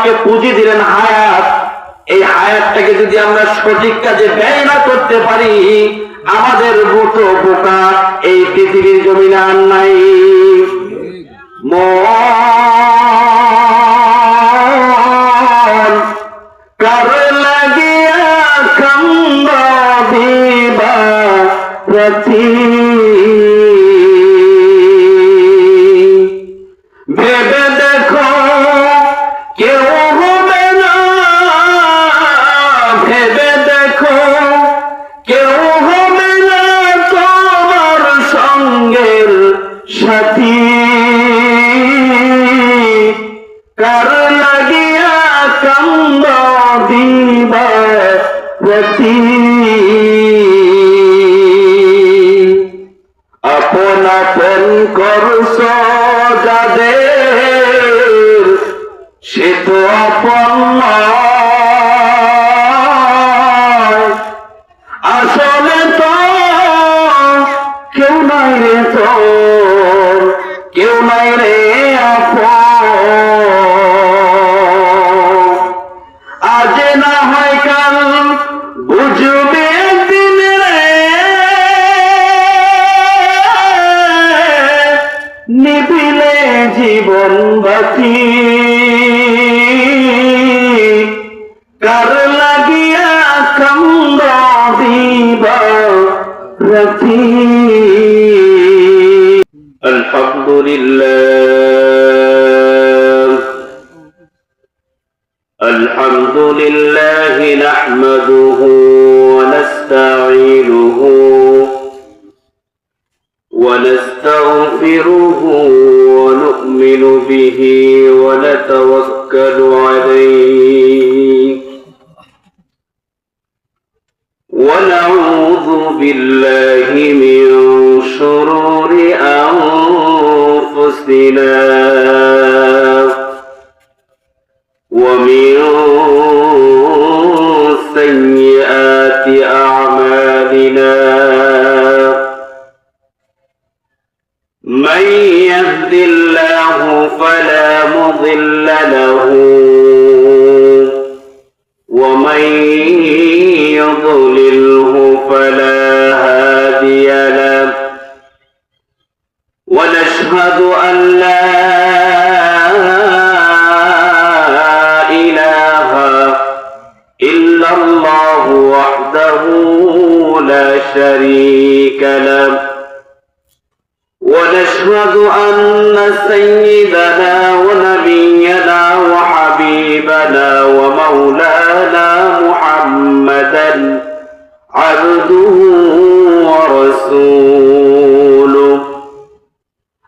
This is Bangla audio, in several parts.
আমাদেরকে পুঁজি দিলেন হায়াত, এই হায়াতটাকে যদি আমরা সঠিক কাজে ব্যয় না করতে পারি, আমাদের মতো বোকা এই পৃথিবীর জমিনে আর নাই। কার লাগিয়া কান্দ দিবা রাতি, ভেবে দেখো কেউ হবে না, ভেবে দেখো কেউ হবে না তোমার সঙ্গের সাথী। কার লাগিয়া কান্দ দিবা রাতি, আপন আপন করছ যাদের সে তো আপন নয়, আসলে তো কেউ নাই রে তোর, কেউ নাই রে আপন। আজ না হয় কাল বুঝবে একদিন রে, নিভিলে জীবন বাতি। কার লাগিয়া কান্দ দিবা রাতি। আলহামদুলিল্লাহ আলহামদুলিল্লাহি নাহমাদুহু ওয়া নাস্তাঈনুহু ونستغفره ونؤمن به ونتوكل عليه ونعوذ بالله من شرور أنفسنا ومن سيئات أعمالنا، من يهد الله فلا مضل له ومن يضلله فلا هادي له، ونشهد أن لا إله إلا الله وحده لا شريك له، ونشهد أن سيدنا ونبينا وحبيبنا ومولانا محمدا عبده ورسوله.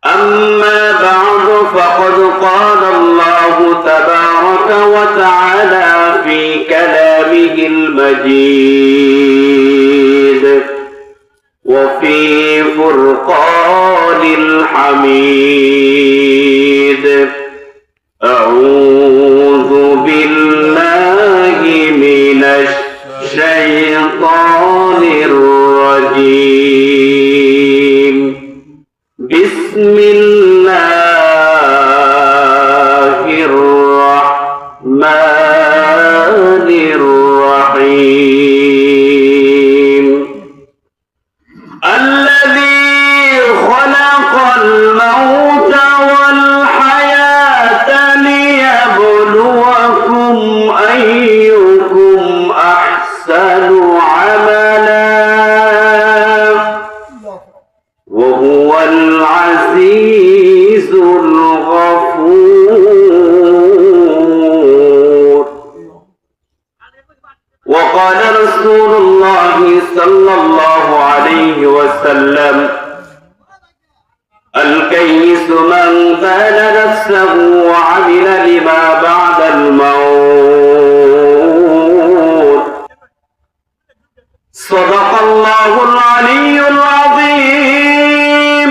أما بعد، فقد قال الله تبارك وتعالى في كلامه المجيد وفي فرقان الحميد: أعوذ بالله من الشيطان الرجيم، بسم الله الرحمن الرحيم. الذي خلق الموت والحياة ليبلوكم أيكم أحسن عملا وهو العزيز الغفور. وقال رسول الله صلى الله عليه وسلم: الكيس من بان نفسه وعمل لما بعد الموت. صدق الله العلي العظيم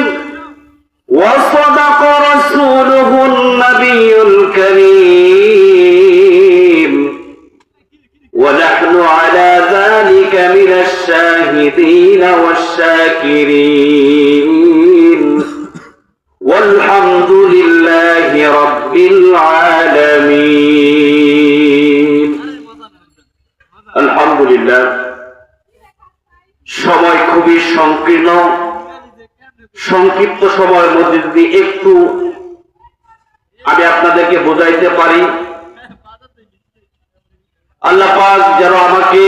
وصدق رسوله النبي الكريم، ونحن على ذلك من الشاهدين والشاكرين، والحمد لله رب العالمين. সংকীর্ণ সংক্ষিপ্ত সময়ের মধ্যে যদি একটু আমি আপনাদেরকে বোঝাইতে পারি, আল্লাহ পাক যেন আমাকে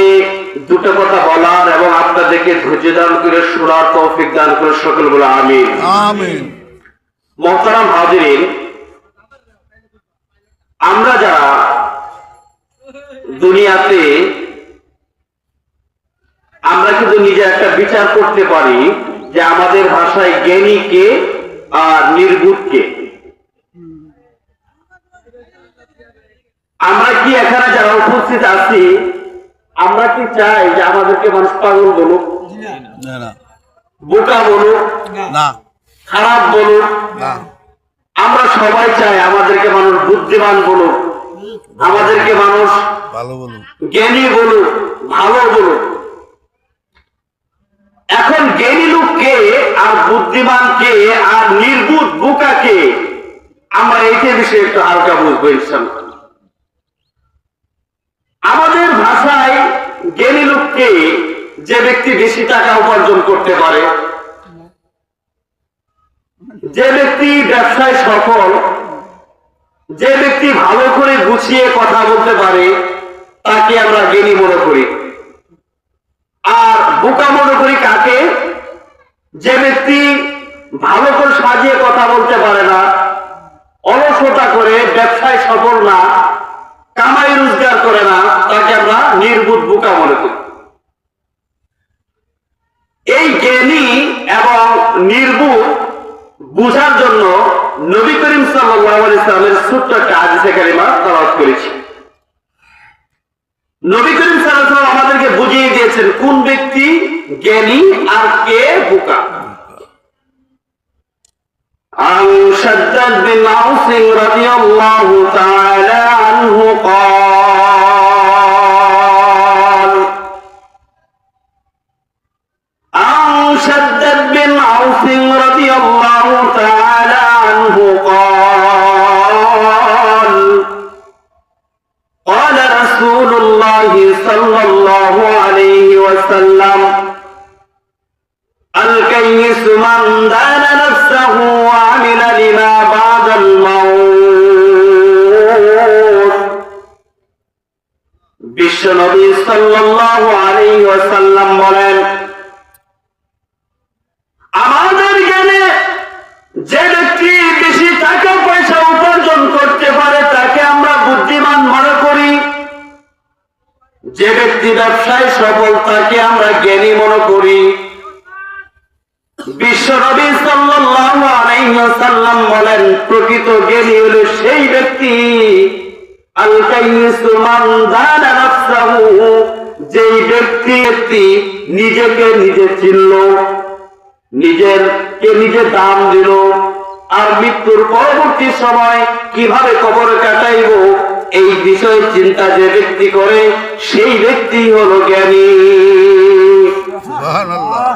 দুটো কথা বলার এবং আপনাদেরকে ধৈর্য দান করে শোনার তৌফিক দান করে, সকল বলে আমিন। আমিন। মুহতারাম হাজিরিন, আমরা যারা দুনিয়াতে আমরা কিন্তু নিজে একটা বিচার করতে পারি যে আমাদের ভাষায় জ্ঞানী কে আর নির্বুধ কে। আমরা কি এখানে যারা উপস্থিত আছি, আমরা কি চাই যে আমাদেরকে মানুষ পাগল বলুক, বোকা বলুক, খারাপ বলুক? আমরা সবাই চাই আমাদেরকে মানুষ বুদ্ধিমান বলুক, আমাদেরকে মানুষ জ্ঞানী বলুক, ভালো বলুক। এখন জ্ঞানী লোককে আর বুদ্ধিমান কে আর নির্বুধ বোকা কে, আমরা এইটা বিষয়ে একটু হালকা বুঝবো ইনশাআল্লাহ। আমাদের ভাষায় জ্ঞানী লোককে যে ব্যক্তি বেশি টাকা উপার্জন করতে পারে, যে ব্যক্তি ব্যবসায় সফল, যে ব্যক্তি ভালো করে গুছিয়ে কথা বলতে পারে, তাকে আমরা জ্ঞানী মনে করি। আর বোকা মনে করি কাকে? যে ব্যক্তি ভালো করে সাজিয়ে কথা বলতে পারে না, অলসতা করে, ব্যবসায় সফল না, কামাই রোজগার করে না, তাকে আমরা নির্বুধ বোকা মনে করি। এই জ্ঞানী এবং নির্বুধ বুঝার জন্য নবী করিম সাল্লাল্লাহু আলাইহি ওয়াসাল্লামের ছোট্ট একটা হাদিসে কারিমা তেলাওয়াত করেছি। নবী করিম সাল্লাল্লাহু আলাইহি ওয়াসাল্লাম আমাদেরকে বুঝিয়ে দিয়েছেন কোন ব্যক্তি জ্ঞানী আর কে বোকা। عن شداد بن عوف رضي الله تعالى عنه قال عن شداد بن عوف رضي الله تعالى عنه قال قال رسول الله صلى الله عليه وسلم الكيس من دان نفسه وعمل لما بعد الموت। বিশ্বনবী সাল্লাল্লাহু আলাইহি ওয়াসাল্লাম বলেন, আমাদের জ্ঞানে যে ব্যক্তি বেশি টাকা পয়সা উপার্জন করতে পারে তাকে আমরা বুদ্ধিমান মনে করি, যে ব্যক্তি ব্যবসায় সফল তাকে আমরা জ্ঞানী মনে করি। বিশ্বনবী সাল্লাল্লাহু আলাইহি ওয়াসাল্লাম বলেন, প্রকৃত জ্ঞানী হলো সেই ব্যক্তি আল কাইয়িসু মান দানা নাফসাহু, যেই ব্যক্তি নিজেকে নিজে চিনল, নিজেরকে নিজে দাম দিল, আর মৃত্যুর পরবর্তী সময় কিভাবে কবর কাটাইব এই বিষয়ে চিন্তা যে ব্যক্তি করে, সেই ব্যক্তি হলো জ্ঞানী। সুবহানাল্লাহ।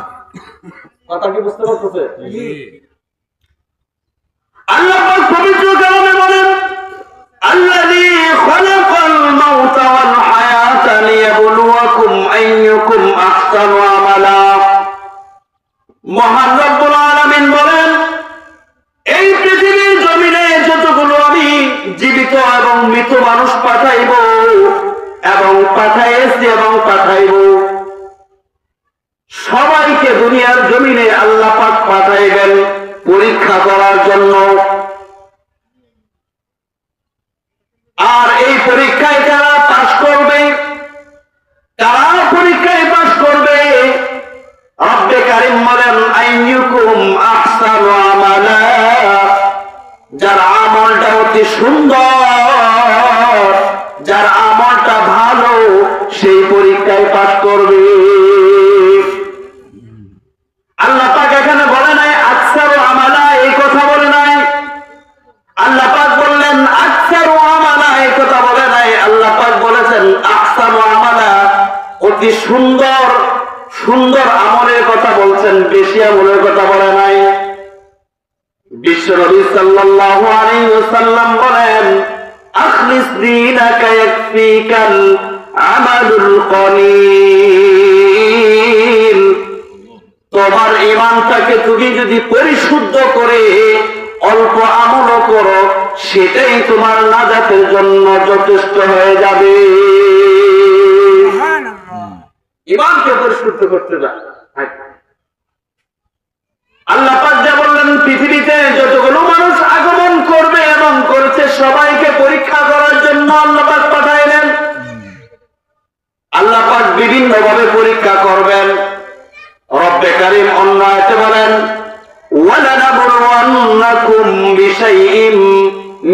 কথা কি বুঝতে পারতেছে? আল্লাহ পাক পবিত্র কালামে বলেন, আল্লাযী খালাকাল মাউতা ওয়াল হায়াতা লিয়াবলুয়াকুম আইয়ুকুম আহসানু আমালা। মহান রব্বুল আলামিন বলেন, এই পৃথিবীর জমিনে যতগুলো আমি জীবিত এবং মৃত মানুষ পাঠাইব এবং পাঠাইছি এবং পাঠাইব, সবাইকে দুনিয়ার জমিনে আল্লাহ পাক পাঠাইবেন পরীক্ষা করার জন্য। আর এই পরীক্ষায় যারা পাশ করবে, তারা পরীক্ষায় পাশ করবে, রব্বে কারীম বলেন আইয়ুকুম আহসানু আমালা, যার আমলটা অতি সুন্দর, যার আমলটা ভালো, সেই পরীক্ষায় পাশ করবে। আল্লাহ পাক এখানে বলে নাই আকসারু আমালা, এই কথা বলে নাই। আল্লাহ পাক বললেন আকসারু আমালা, এই কথা বলে নাই। আল্লাহ পাক বলেছেন আকসারু আমালা, অতি সুন্দর সুন্দর আমলের কথা বলছেন, বেশি আমলের কথা বলে নাই। বিশ্বনবী সাল্লাল্লাহু আলাইহি ওয়াসাল্লাম বলেন, আখলিস দীনাকা ইয়াকফিকাল আমালুল কলিল, তোমার ঈমানটাকে তুমি যদি পরিশুদ্ধ করে অল্প আমল করো, সেটাই তোমার নাজাতের জন্য যথেষ্ট হয়ে যাবে। ঈমানকে পরিশুদ্ধ করতে দাও। আল্লাহ পাক যা বললেন, পৃথিবীতে যতগুলো মানুষ আগমন করবে এবং করেছে সবাইকে পরীক্ষা করার জন্য আল্লাহ পাক পাঠাইলেন। আল্লাহ পাক বিভিন্ন ভাবে পরীক্ষা করবেন। রব্বে কারীম অন্য আয়াতে বলেন, ওয়ালানাবলুওয়ান্নাকুম বিশাইইম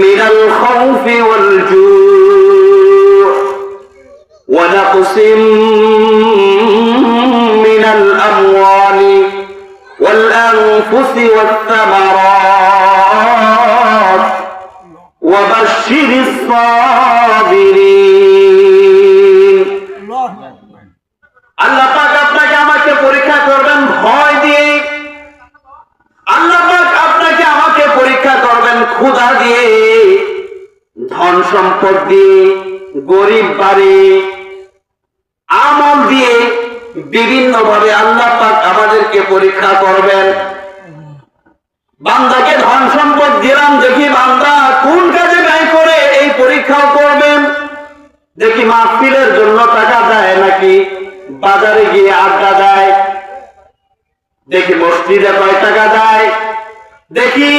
মিনাল খাউফি ওয়াল জূ' ওয়া নাকসিম মিনাল আমওয়ালি ওয়াল আনফুসি ওয়াত তামারাত ওয়া বাশশিরিস সাবিরিন। আল্লাহ পাক আপনাকে আমাকে পরীক্ষা করবেন ভয় দিয়ে। আল্লাহ পাক আপনাকে আমাকে পরীক্ষা করবেন ক্ষুধা দিয়ে, ধন সম্পদ দিয়ে, গরিব বাড়ি, আমল দিয়ে, বিভিন্ন ভাবে আল্লাহ পাক আমাদেরকে পরীক্ষা করবেন। বান্দাকে ধন সম্পদ দিলাম, দেখি বান্দা কোন কাজে ব্যয় করে, এই পরীক্ষাও করবেন। দেখি মাহফিলের জন্য টাকা দেয় নাকি বাজারে গিয়ে আড্ডা দেয়, দেখি মসজিদে কয় টাকা দেয়, দেখি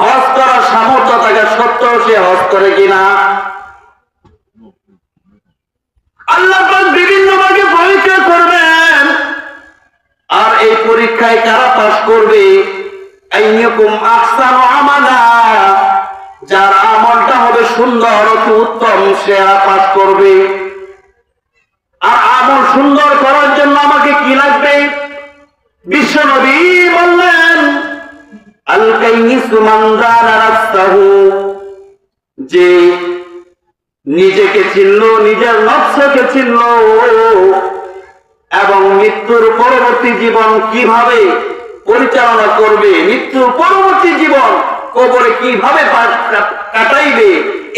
হজ করার সামর্থ্য থাকা সত্ত্বেও সে হজ করে কিনা। আল্লাহ পাক বিভিন্ন ভাবে পরীক্ষা করবেন। আর এই পরীক্ষায় কারা পাস করবে? আইয়াকুম আহসানু আমালা, যার আমলটা হবে সুন্দর অতি উত্তম, সে পাস করবে। আর আমল সুন্দর করার জন্য আমাকে কি লাগবে? বিশ্ব নবী বললেন, আল কাইয়িসু মান দানা নাফসাহু, যে নিজেকে চিনল, নিজের নফসকে চিনল এবং মৃত্যুর পরবর্তী জীবন কিভাবে পরিচালনা করবে, মৃত্যুর পরবর্তী জীবন কবরে কিভাবে কাটাইবে,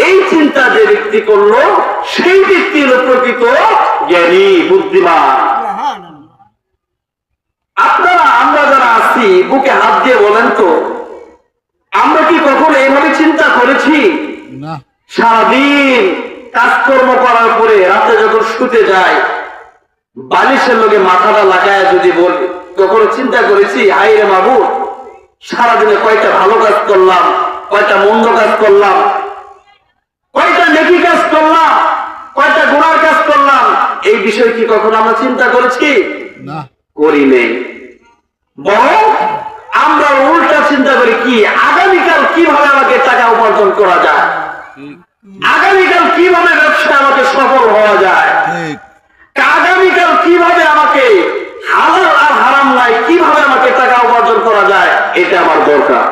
এই চিন্তা যে ব্যক্তি করলো, সেই ব্যক্তি হল প্রকৃত জ্ঞানী, বুদ্ধিমান। আপনারা, আমরা যারা আছি, বুকে হাত দিয়ে বলেন তো, আমরা কি কখনো এইভাবে চিন্তা করেছি? সারাদিন কাজকর্ম করার পরে রাতে যখন শুতে যায়, বালিশের লোকে মাথাটা লাগায় যদি বলি, কখনো চিন্তা করেছি, হায় রে মাবুদ, সারাদিনে কয়টা ভালো কাজ করলাম, কয়টা মন্দ কাজ করলাম, কয়টা নেকি কাজ করলাম, কয়টা গুনার কাজ করলাম, এই বিষয়ে কি কখনো আমরা চিন্তা করেছি? না, করি নেই। বরং আমরা উল্টা চিন্তা করি, কি আগামীকাল কিভাবে আমাকে টাকা উপার্জন করা যায়, আগামীকাল কিভাবে ব্যবসায় আমাকে সফল হওয়া যায়, আগামীকাল কিভাবে আমাকে হালাল আর হারাম নাই, কিভাবে আমাকে টাকা উপার্জন করা যায়, এটা আমার দরকার।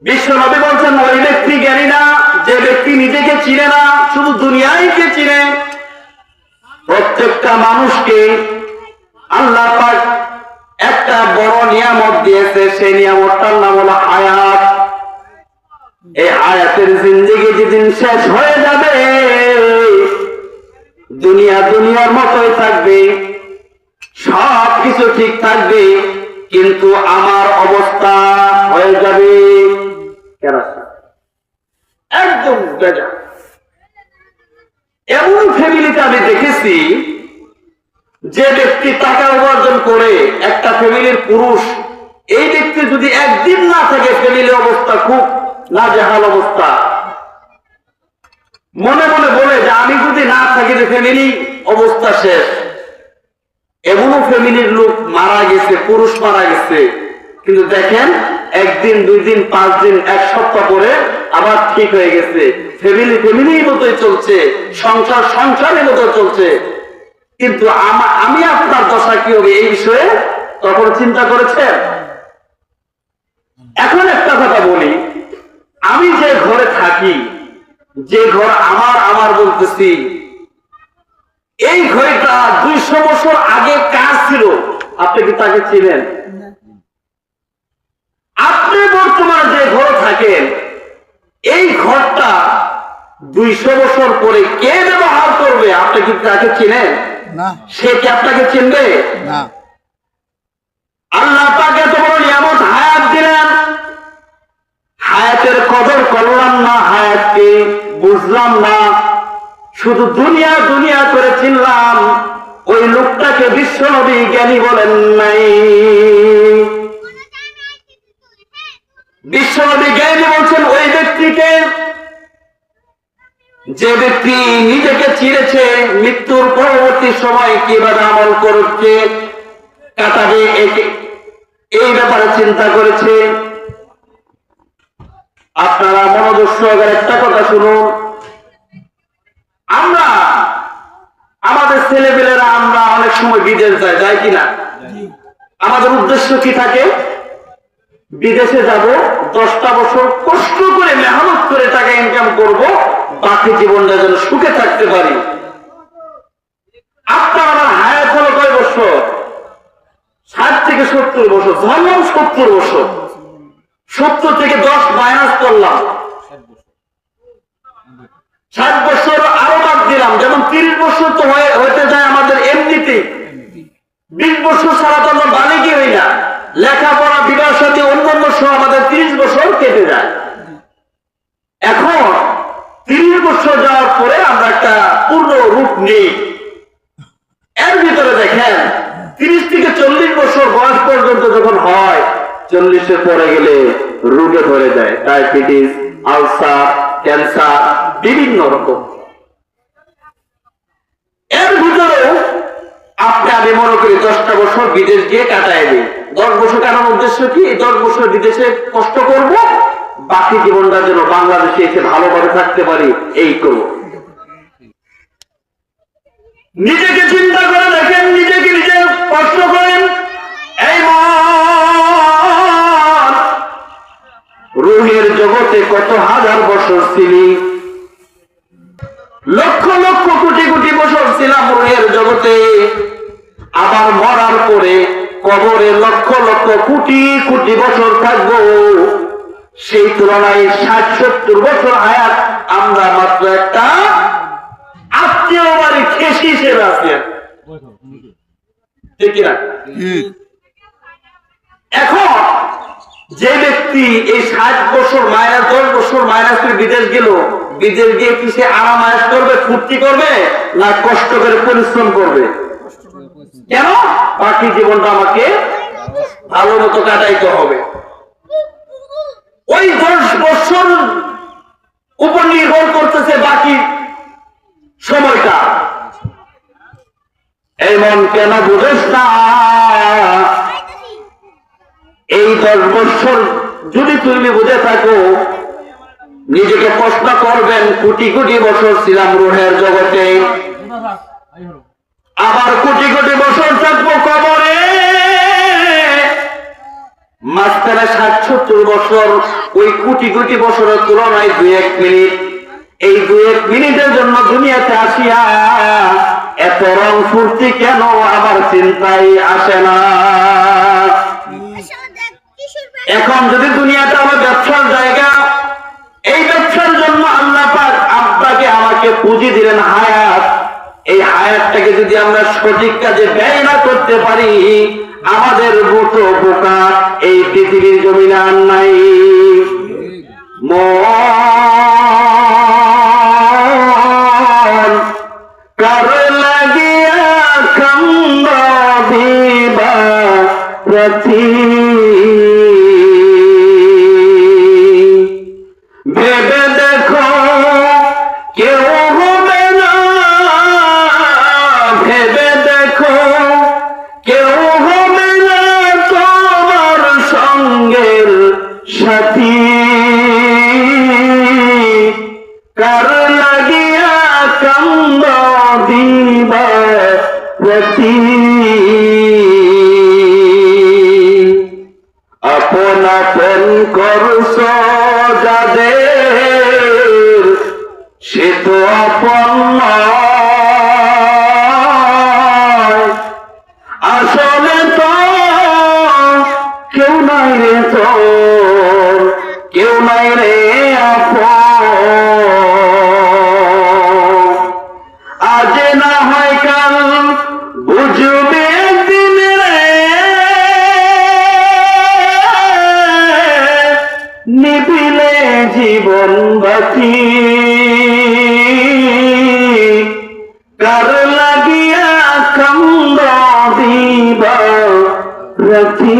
বিশ্ব নবী বলছেন, ওই ব্যক্তি জ্ঞানী না যে ব্যক্তি নিজেকে চিনে না, শুধু দুনিয়াকে চিনে। প্রত্যেকটা মানুষকে আল্লাহ পাক একটা বড় নিয়ামত দিয়েছে, সেই নিয়ামতটার নাম হলো হায়াত। এই হায়াতের জিন্দেগি যেদিন শেষ হয়ে যাবে, দুনিয়া দুনিয়ার মতোই থাকবে, সব কিছু ঠিক থাকবে, কিন্তু আমার অবস্থা হয়ে যাবে একদম বেজা। এমন ফ্যামিলিতে আমি দেখেছি, যে ব্যক্তি টাকা উপার্জন করে, একটা ফ্যামিলির পুরুষ, এই ব্যক্তি যদি একদিন না থাকে, ফ্যামিলির অবস্থা খুব নাজেহাল অবস্থা। মনে মনে বলে যে আমি যদি না থাকি, ফ্যামিলি অবস্থা শেষ। এমনও ফ্যামিলির লোক মারা গেছে, পুরুষ মারা গেছে, কিন্তু দেখেন একদিন, 2 দিন, 5 দিন, 1 সপ্তাহ পরে আবার ঠিক হয়ে গেছে। ফ্যামিলি ফ্যামিলির মতোই চলছে, সংসার সংসারের মতো চলছে। কিন্তু আমি আপনার দশা কি হবে, এই বিষয়ে তখন চিন্তা করেছেন? এখন একটা কথা বলি, আমি যে ঘরে থাকি, যে ঘর আমার বলতেছি, এই ঘরটা 200 বছর আগে কাজ ছিল। আপনি কি তাকে চিনেন? আপনি বর্তমানে যে ঘর থাকেন, এই ঘরটা 200 বছর পরে কে ব্যবহার করবে, আপনি কি তাকে চিনেন? না। সে কি আপনাকে চিনবে? না। আল্লাহ পাক এত বড় নিয়ামত হায়াত দিলেন, হায়াতের কদর করলাম না, হায়াতকে বুঝলাম না, শুধু দুনিয়া দুনিয়া করে চিনলাম। ওই লোকটাকে বিশ্বনবী জ্ঞানী বলেন নাই। বিশ্বনবী জ্ঞানী বলছেন ওই ব্যক্তিকে যে ব্যক্তি নিজেকে চিনেছে, মৃত্যুর পরবর্তী সময় কিভাবে আমল করছে কাটাবে এই ব্যাপারে চিন্তা করেছে। আপনারা মনোযোগ সহকারে একটা কথা শুনুন, আমরা আমাদের ছেলেপেলেরা আমরা অনেক সময় বিদেশ যাই কিনা? আমাদের উদ্দেশ্য কি থাকে? বিদেশে যাব, 10টা বছর কষ্ট করে মেহনত করে টাকা ইনকাম করব, বাকি জীবনটা যেন সুখে থাকতে পারি। আপনার আমার হায়াত হলো কয় বছর? 60 থেকে 70 বছর, ধরলাম 70 বছর, 70 থেকে 10 মাইনাস করলাম, 60 বছর আরো বাদ দিলাম, যেমন 30 বছর তো হইতে যায় আমাদের এমনিতেই। 20 বছর ছাড়া তো আমরা বালিকি হই না, লেখাপড়া বিবাহের সাথে অন্যান্য সহ আমাদের 30 বছর কেটে যায়। এখন 30 বছর যাওয়ার পরে আমরা একটা পূর্ণ রূপ নেই। এর ভিতরে দেখেন 30 থেকে 40 বছর বয়স পর্যন্ত যখন হয়, 40-এর পরে গেলে রোগে ধরে যায়, ডায়াবেটিস, আলসার, ক্যান্সার, বিভিন্ন রকম। এর ভিতরেও আপনি আমি মনে করি 10টা বছর বিদেশ গিয়ে কাটায় দিই। 10 বছর কাটানোর উদ্দেশ্য কি? 10 বছর বিদেশে কষ্ট করব, বাকি জীবনটা যেন বাংলাদেশে এসে ভালোভাবে থাকতে পারি, এই করব। নিজেকে চিন্তা করে দেখেন, নিজেকে নিজে প্রশ্ন করেন, এই মন, রুহের জগতে কত হাজার বছর ছিলি? লক্ষ লক্ষ কোটি কোটি বছর ছিলাম রুহের জগতে। আবার মরার পরে কবরে লক্ষ লক্ষ কোটি কোটি বছর থাকবো। সেই তুলনায় 60-70 বছর হায়াত আমরা মাত্র একটা আত্মীয় বাড়ি খেসি হিসেবে আছি, ঠিক না? এখন যে ব্যক্তি এই 60 বছর মাইনাস 10 বছর মাইনাস করে বিদেশ গেল, বিদেশ গিয়ে কি সে আরাম আয়াস করবে, ফুর্তি করবে, না কষ্ট করে পরিশ্রম করবে? কেন? বাকি জীবনটা আমাকে ভালো মতো কাটাইতে হবে। ওই 10 বছর উপর নির্ভর করতেছে বাকি সময়টা। এই মন কেন বুঝেস না? এই 10 বছর যদি তুমি বুঝে থাকো, নিজেকে প্রশ্ন করবেন, কোটি কোটি বছর ছিলাম রুহের জগতে, আবার কোটি কোটি বছর থাকবো কবরে। মাঝখানে 60-70 বছর, ওই কোটি কোটি বছরের তুলনায় 2-1 মিনিট। এই 2-1 মিনিটের জন্য দুনিয়াতে আসিয়া এত রং ফুর্তি কেন আমার চিন্তায় আসে না? এখন যদি দুনিয়াটা আমার ব্যবসার জায়গা, এই ব্যবসার জন্য আল্লাহ পাক আপনাকে আমাকে পুঁজি দিলেন হায়াত। এই হায়াতটাকে যদি আমরা সঠিক কাজে ব্যয় না করতে পারি, আমাদের মতো বোকা এই পৃথিবীর জমিনে আর নাই। মন কার লাগিয়া কান্দিবা রাতি, ভেবে দেখো কেউ হবে না, ভেবে দেখো কেউ হবে না তোমার সঙ্গের সাথী। কার লাগিয়া কান্দিবা রাতি, আপন আপন করছ যাদের, সে তো আপন নয়। আসলে তো কেউ নাই রে, তো কেউ নাই রে আপন। আজ না হয় কাল বুঝবে দিন রে, নিবিলে জীবন বাতি কার লাগিয়া কান্দ দিবা রাতি